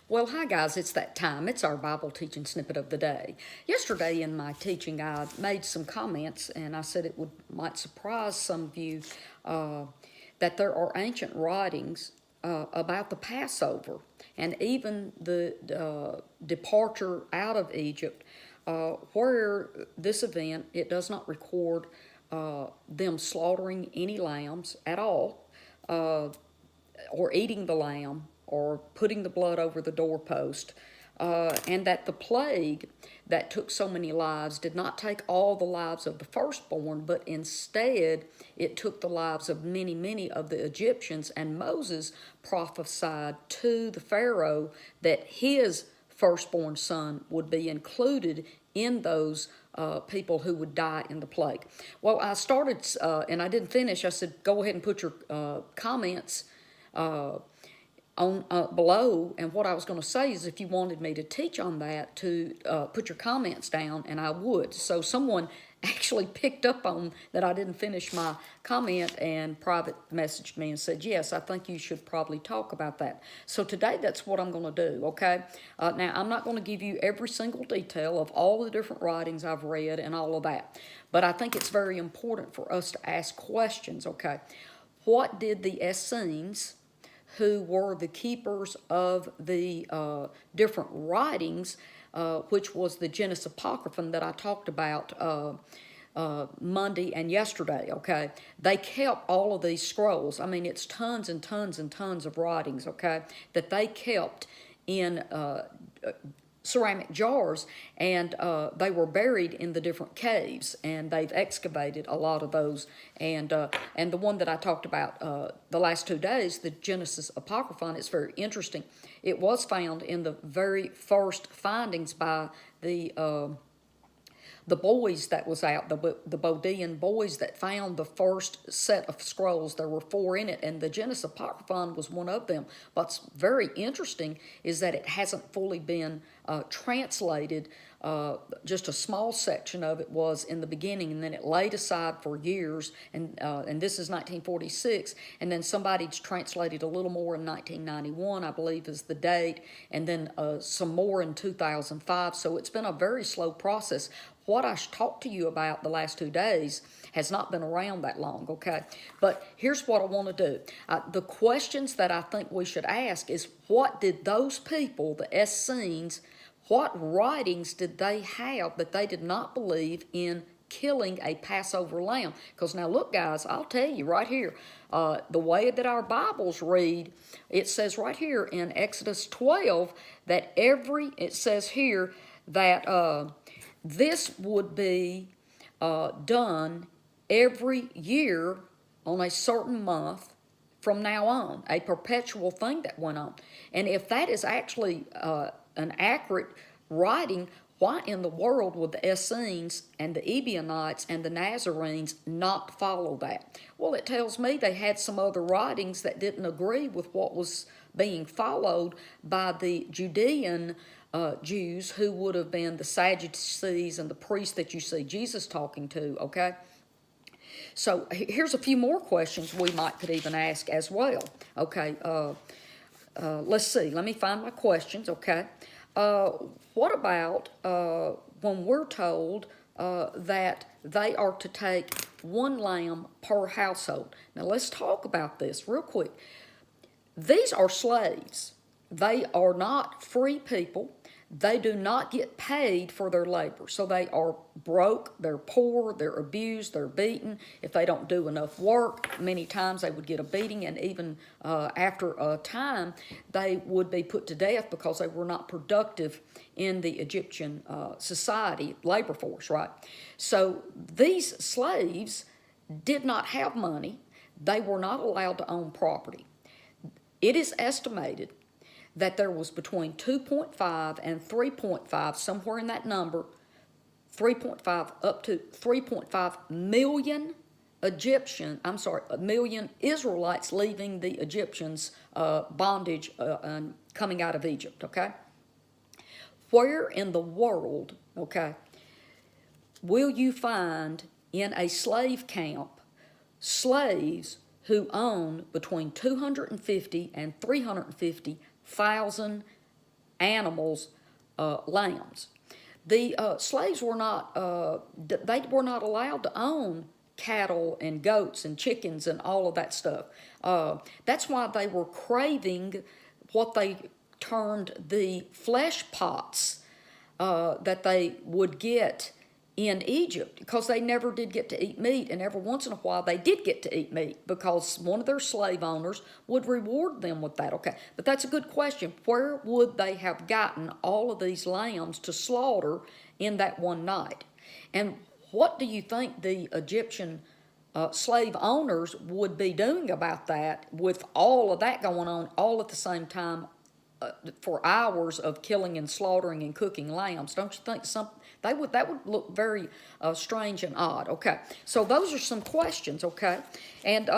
Well, hi guys, it's that time. It's our Bible teaching snippet of the day. Yesterday in my teaching, I made some comments and I said might surprise some of you that there are ancient writings about the Passover and even the departure out of Egypt, where this event, it does not record them slaughtering any lambs at all, or eating the lamb, or putting the blood over the doorpost, and that the plague that took so many lives did not take all the lives of the firstborn, but instead it took the lives of many, many of the Egyptians. And Moses prophesied to the Pharaoh that his firstborn son would be included in those people who would die in the plague. Well, I started, and I didn't finish. I said, go ahead and put your comments on below, and what I was going to say is if you wanted me to teach on that, to put your comments down, and I would. So someone actually picked up on that I didn't finish my comment and private messaged me and said, yes, I think you should probably talk about that. So today that's what I'm going to do, okay? Now, I'm not going to give you every single detail of all the different writings I've read and all of that, but I think it's very important for us to ask questions, okay? What did the Essenes, who were the keepers of the different writings, which was the Genesis Apocryphon that I talked about Monday and yesterday, okay? They kept all of these scrolls. I mean, it's tons and tons and tons of writings, okay, that they kept in ceramic jars, and they were buried in the different caves, and they've excavated a lot of those. And the one that I talked about the last 2 days, the Genesis Apocryphon, is very interesting. It was found in the very first findings by the boys that was out, the Bodean boys that found the first set of scrolls. There were 4 in it, and the Genesis Apocryphon was one of them. What's very interesting is that it hasn't fully been translated. Just a small section of it was in the beginning, and then it laid aside for years, and this is 1946, and then somebody's translated a little more in 1991, I believe is the date, and then some more in 2005, so it's been a very slow process. What I talked to you about the last 2 days has not been around that long, okay? But here's what I want to do. The questions that I think we should ask is, what did those people, the Essenes, what writings did they have that they did not believe in killing a Passover lamb? Because now look, guys, I'll tell you right here, the way that our Bibles read, it says right here in Exodus 12 that it says here that this would be done every year on a certain month from now on, a perpetual thing that went on. And if that is actually an accurate writing, why in the world would the Essenes and the Ebionites and the Nazarenes not follow that? Well, it tells me they had some other writings that didn't agree with what was being followed by the Judean Jews, who would have been the Sadducees and the priests that you see Jesus talking to, okay? So here's a few more questions we could even ask as well, okay? Let's see. Let me find my questions, okay? What about when we're told that they are to take 1 lamb per household? Now, let's talk about this real quick. These are slaves. They are not free people. They do not get paid for their labor. So they are broke, they're poor, they're abused, they're beaten. If they don't do enough work, many times they would get a beating, and even after a time, they would be put to death because they were not productive in the Egyptian society, labor force, right? So these slaves did not have money. They were not allowed to own property. It is estimated that there was between 2.5 and 3.5, somewhere in that number, 3.5 up to 3.5 million million Israelites leaving the Egyptians' bondage and coming out of Egypt, okay? Where in the world, okay, will you find in a slave camp slaves who own between 250 and 350,000 animals, lambs. The slaves were not they were not allowed to own cattle and goats and chickens and all of that stuff. That's why they were craving what they termed the flesh pots that they would get in Egypt, because they never did get to eat meat, and every once in a while they did get to eat meat because one of their slave owners would reward them with that. Okay, but that's a good question. Where would they have gotten all of these lambs to slaughter in that one night? And what do you think the Egyptian slave owners would be doing about that, with all of that going on all at the same time, for hours of killing and slaughtering and cooking lambs? Don't you think that would look very strange and odd? Okay, so those are some questions. Okay, and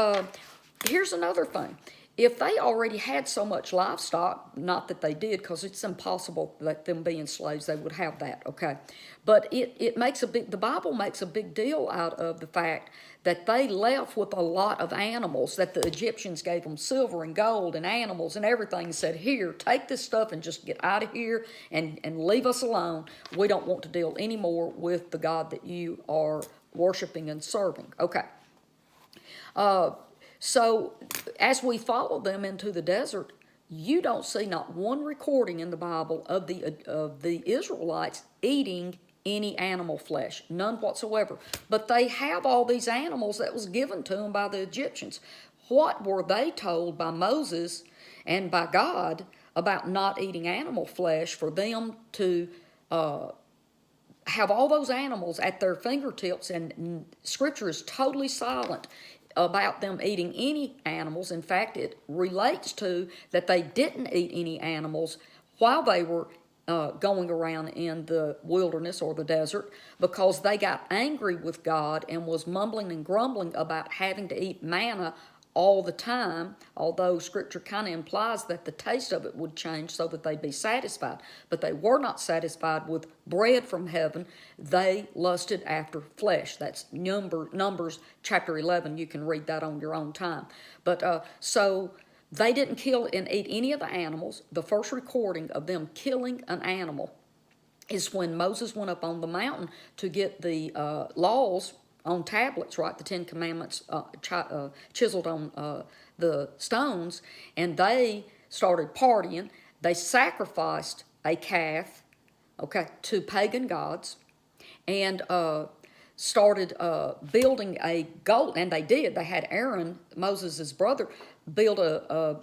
here's another thing. If they already had so much livestock, not that they did, because it's impossible that them being slaves, they would have that, okay? But the Bible makes a big deal out of the fact that they left with a lot of animals, that the Egyptians gave them silver and gold and animals and everything, and said, here, take this stuff and just get out of here and leave us alone. We don't want to deal anymore with the God that you are worshiping and serving. Okay. So as we follow them into the desert, you don't see not one recording in the Bible of the Israelites eating any animal flesh, none whatsoever. But they have all these animals that was given to them by the Egyptians. What were they told by Moses and by God about not eating animal flesh, for them to have all those animals at their fingertips? And Scripture is totally silent about them eating any animals. In fact, it relates to that they didn't eat any animals while they were going around in the wilderness or the desert, because they got angry with God and was mumbling and grumbling about having to eat manna all the time, although Scripture kind of implies that the taste of it would change so that they'd be satisfied. But they were not satisfied with bread from heaven. They lusted after flesh. That's Numbers chapter 11. You can read that on your own time. But so they didn't kill and eat any of the animals. The first recording of them killing an animal is when Moses went up on the mountain to get the laws on tablets, right? The Ten Commandments chiseled on the stones, and they started partying. They sacrificed a calf, okay, to pagan gods, and started building a gold, and they did. They had Aaron, Moses' brother, build a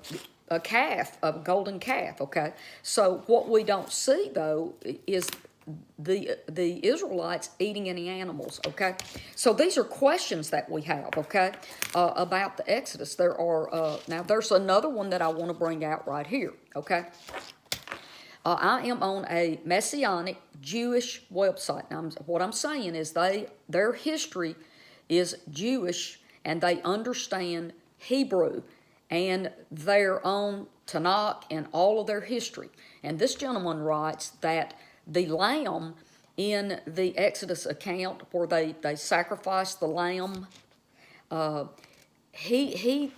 calf, a golden calf, okay? So what we don't see, though, is the Israelites eating any animals, okay? So these are questions that we have, okay, about the Exodus. There are, now there's another one that I want to bring out right here, okay? I am on a Messianic Jewish website. Now, what I'm saying is their history is Jewish, and they understand Hebrew and their own Tanakh and all of their history. And this gentleman writes that the lamb in the Exodus account, where they sacrificed the lamb, he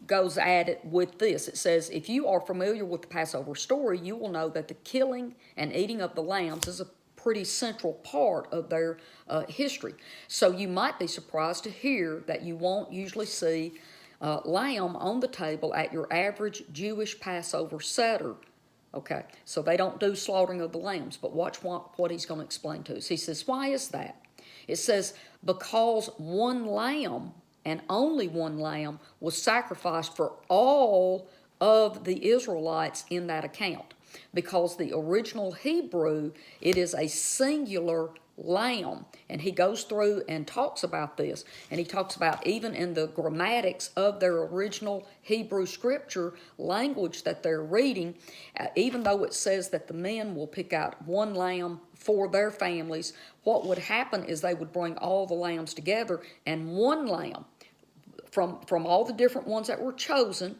goes at it with this. It says, if you are familiar with the Passover story, you will know that the killing and eating of the lambs is a pretty central part of their history. So you might be surprised to hear that you won't usually see lamb on the table at your average Jewish Passover Seder. Okay, so they don't do slaughtering of the lambs, but watch what he's going to explain to us. He says, why is that? It says, because one lamb, and only one lamb, was sacrificed for all of the Israelites in that account. Because the original Hebrew, it is a singular lamb. And he goes through and talks about this. And he talks about even in the grammatics of their original Hebrew scripture language that they're reading, even though it says that the men will pick out one lamb for their families, what would happen is they would bring all the lambs together, and one lamb from all the different ones that were chosen,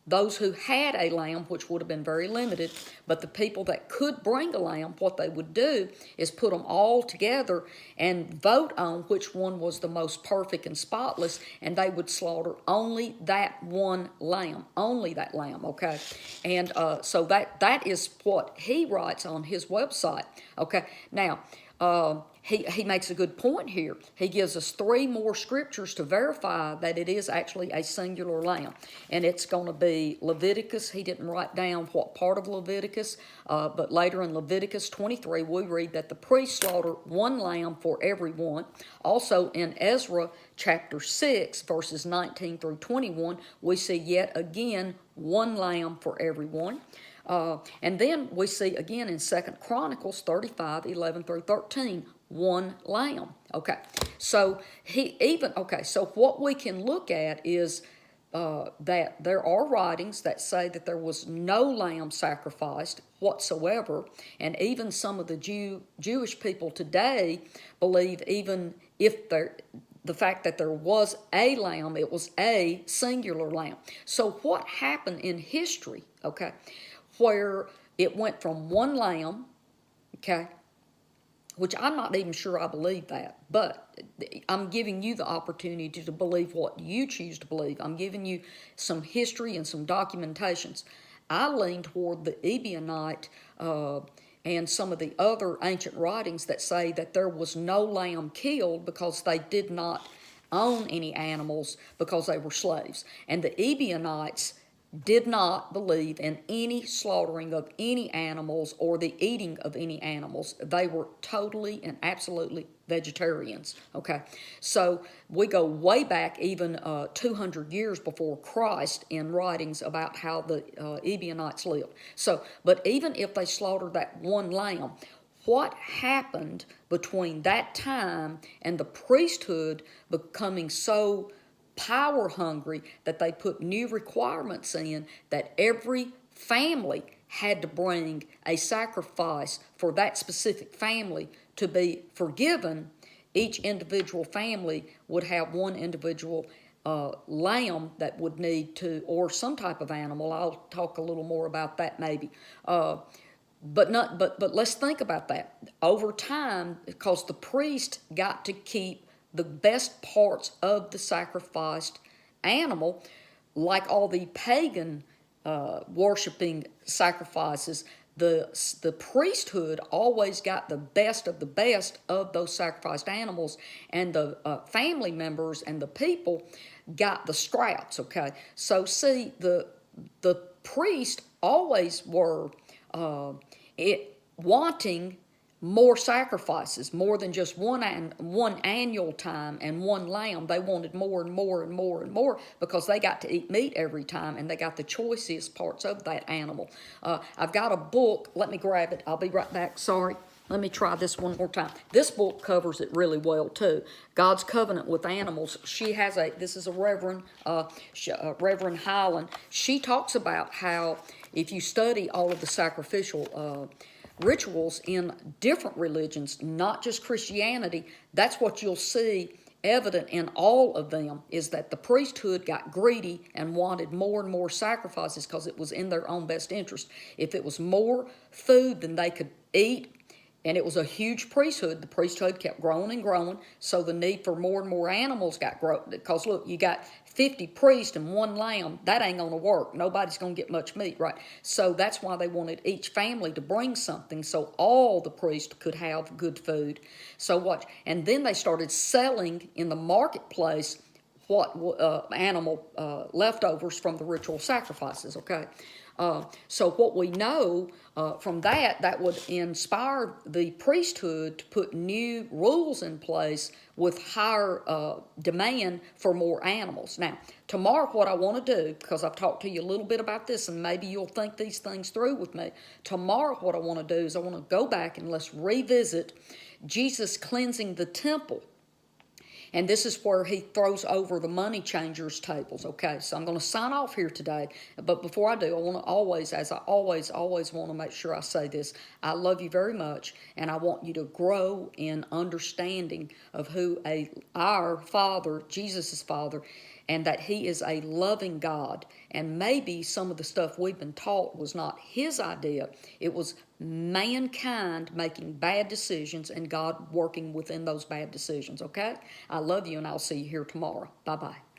those who had a lamb, which would have been very limited, but the people that could bring a lamb, what they would do is put them all together and vote on which one was the most perfect and spotless, and they would slaughter only that one lamb, only that lamb, okay? And so that is what he writes on his website, okay? Now, he makes a good point here. He gives us 3 more scriptures to verify that it is actually a singular lamb. And it's going to be Leviticus. He didn't write down what part of Leviticus, but later in Leviticus 23, we read that the priest slaughtered 1 lamb for every one. Also in Ezra chapter 6, verses 19 through 21, we see yet again 1 lamb for every one. And then we see again in 2 Chronicles 35, 11 through 13, 1 lamb. Okay, so so what we can look at is that there are writings that say that there was no lamb sacrificed whatsoever, and even some of the Jewish people today believe even if the fact that there was a lamb, it was a singular lamb. So what happened in history, okay, where it went from 1 lamb, okay, which I'm not even sure I believe that, but I'm giving you the opportunity to believe what you choose to believe. I'm giving you some history and some documentations. I lean toward the Ebionite and some of the other ancient writings that say that there was no lamb killed because they did not own any animals because they were slaves. And the Ebionites did not believe in any slaughtering of any animals or the eating of any animals. They were totally and absolutely vegetarians, okay? So we go way back even 200 years before Christ in writings about how the Ebionites lived. So, but even if they slaughtered that 1 lamb, what happened between that time and the priesthood becoming so power hungry that they put new requirements in that every family had to bring a sacrifice for that specific family to be forgiven? Each individual family would have 1 individual lamb that would need to, or some type of animal. I'll talk a little more about that maybe. But let's think about that. Over time, because the priest got to keep the best parts of the sacrificed animal, like all the pagan worshiping sacrifices, the priesthood always got the best of those sacrificed animals, and the family members and the people got the scraps, okay? So see, the priest always were wanting more sacrifices, more than just one annual time and 1 lamb. They wanted more and more and more and more because they got to eat meat every time and they got the choicest parts of that animal. I've got a book. Let me grab it. I'll be right back. Sorry. Let me try this one more time. This book covers it really well too. God's Covenant with Animals. This is a Reverend, Reverend Highland. She talks about how if you study all of the sacrificial rituals in different religions, not just Christianity, that's what you'll see evident in all of them, is that the priesthood got greedy and wanted more and more sacrifices because it was in their own best interest. If it was more food than they could eat, and it was a huge priesthood, the priesthood kept growing and growing, so the need for more and more animals got grown. Because look, you got 50 priests and 1 lamb, that ain't going to work. Nobody's going to get much meat, right? So that's why they wanted each family to bring something so all the priests could have good food. So watch. And then they started selling in the marketplace what animal leftovers from the ritual sacrifices, okay? So what we know from that would inspire the priesthood to put new rules in place with higher demand for more animals. Now, tomorrow what I want to do, because I've talked to you a little bit about this and maybe you'll think these things through with me. Tomorrow what I want to do is I want to go back and let's revisit Jesus cleansing the temple. And this is where he throws over the money changers' tables, okay? So I'm going to sign off here today. But before I do, I want to always, as I always want to make sure I say this, I love you very much, and I want you to grow in understanding of who our Father, Jesus' Father, and that He is a loving God. And maybe some of the stuff we've been taught was not His idea. It was mankind making bad decisions and God working within those bad decisions, okay? I love you, and I'll see you here tomorrow. Bye-bye.